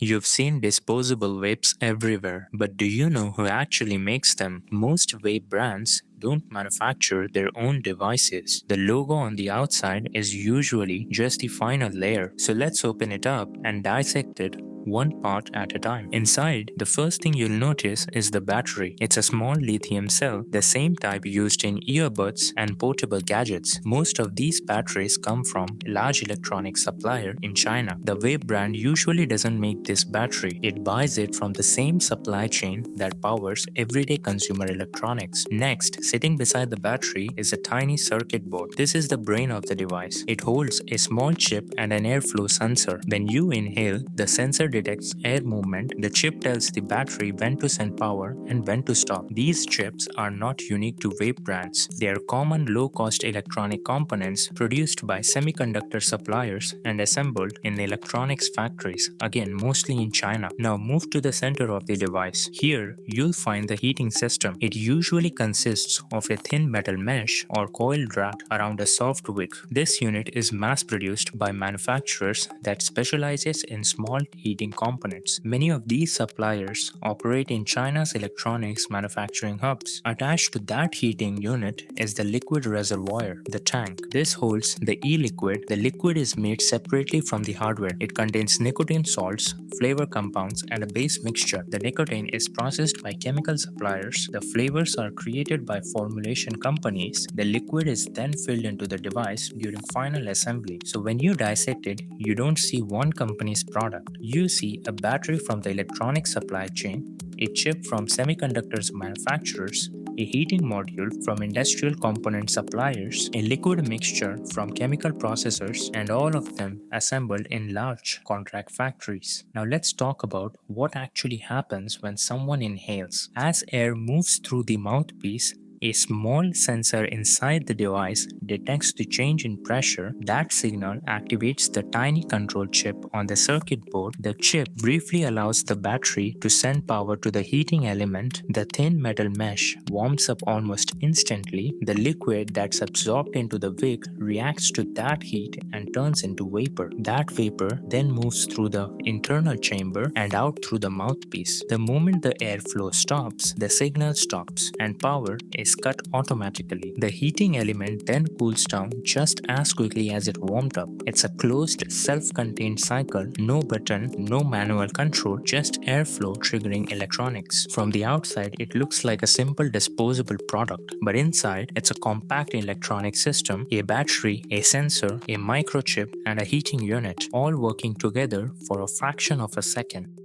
You've seen disposable vapes everywhere, but do you know who actually makes them? Most vape brands don't manufacture their own devices. The logo on the outside is usually just the final layer. So let's open it up and dissect it one part at a time. Inside, the first thing you'll notice is the battery. It's a small lithium cell, the same type used in earbuds and portable gadgets. Most of these batteries come from a large electronic supplier in China. The vape brand usually doesn't make this battery. It buys it from the same supply chain that powers everyday consumer electronics. Next, sitting beside the battery is a tiny circuit board. This is the brain of the device. It holds a small chip and an airflow sensor. When you inhale, the sensor detects air movement. The chip tells the battery when to send power and when to stop. These chips are not unique to vape brands. They are common low-cost electronic components produced by semiconductor suppliers and assembled in electronics factories, again mostly in China. Now move to the center of the device. Here, you'll find the heating system. It usually consists of a thin metal mesh or coiled wrapped around a soft wick. This unit is mass-produced by manufacturers that specializes in small heating components. Many of these suppliers operate in China's electronics manufacturing hubs. Attached to that heating unit is the liquid reservoir, the tank. This holds the e-liquid. The liquid is made separately from the hardware. It contains nicotine salts, flavor compounds, and a base mixture. The nicotine is processed by chemical suppliers. The flavors are created by formulation companies. The liquid is then filled into the device during final assembly. So when you dissect it, you don't see one company's product. You see a battery from the electronic supply chain, a chip from semiconductors manufacturers, a heating module from industrial component suppliers, a liquid mixture from chemical processors, and all of them assembled in large contract factories. Now let's talk about what actually happens when someone inhales. As air moves through the mouthpiece, a small sensor inside the device detects the change in pressure. That signal activates the tiny control chip on the circuit board. The chip briefly allows the battery to send power to the heating element. The thin metal mesh warms up almost instantly. The liquid that's absorbed into the wick reacts to that heat and turns into vapor. That vapor then moves through the internal chamber and out through the mouthpiece. The moment the airflow stops, the signal stops and power is cut automatically. The heating element then cools down just as quickly as it warmed up. It's a closed, self-contained cycle, no button, no manual control, just airflow triggering electronics. From the outside, it looks like a simple disposable product, but inside, it's a compact electronic system, a battery, a sensor, a microchip, and a heating unit, all working together for a fraction of a second.